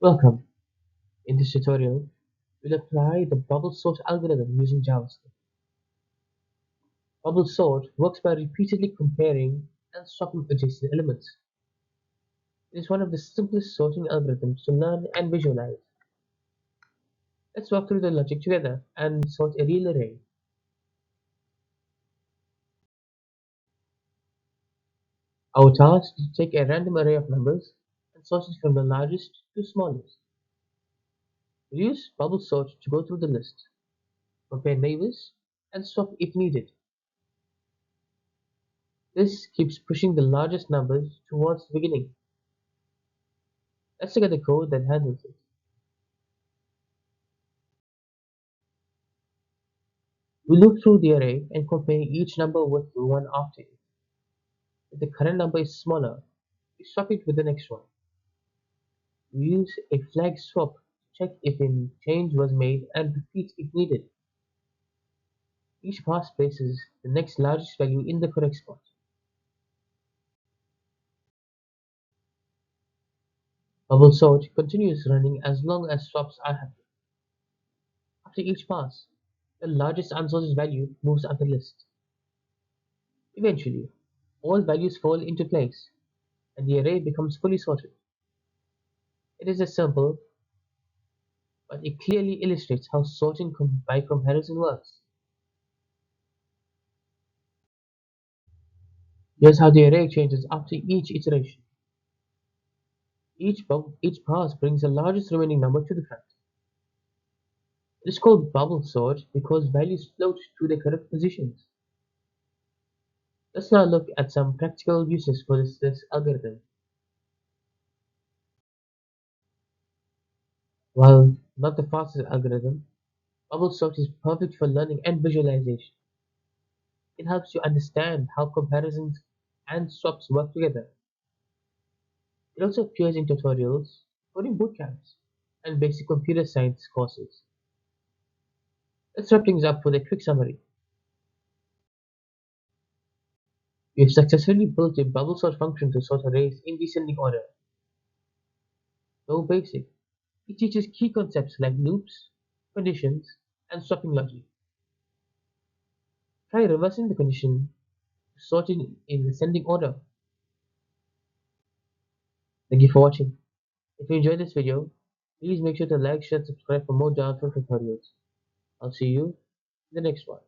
Welcome. In this tutorial, we'll apply the bubble sort algorithm using JavaScript. Bubble sort works by repeatedly comparing and swapping adjacent elements. It is one of the simplest sorting algorithms to learn and visualize. Let's walk through the logic together and sort a real array. Our task is to take a random array of numbers and sort it from the largest to smallest. We'll use bubble sort to go through the list, compare neighbors, and swap if needed. This keeps pushing the largest numbers towards the beginning. Let's look at the code that handles it. We look through the array and compare each number with the one after it. If the current number is smaller, we swap it with the next one. We use a flag swap to check if a change was made and repeat if needed. Each pass places the next largest value in the correct spot. Bubble sort continues running as long as swaps are happening. After each pass, the largest unsorted value moves up the list. Eventually, all values fall into place and the array becomes fully sorted. It is as simple, but it clearly illustrates how sorting by comparison works. Here's how the array changes after each iteration. Each pass brings the largest remaining number to the front. It is called bubble sort because values float to their correct positions. Let's now look at some practical uses for this algorithm. While not the fastest algorithm, bubble sort is perfect for learning and visualization. It helps you understand how comparisons and swaps work together. It also appears in tutorials, coding bootcamps, and basic computer science courses. Let's wrap things up with a quick summary. We have successfully built a bubble sort function to sort arrays in descending order. Though basic, it teaches key concepts like loops, conditions, and swapping logic. Try reversing the condition to sort it in ascending order. Thank you for watching. If you enjoyed this video, please make sure to like, share, and subscribe for more JavaScript tutorials. I'll see you in the next one.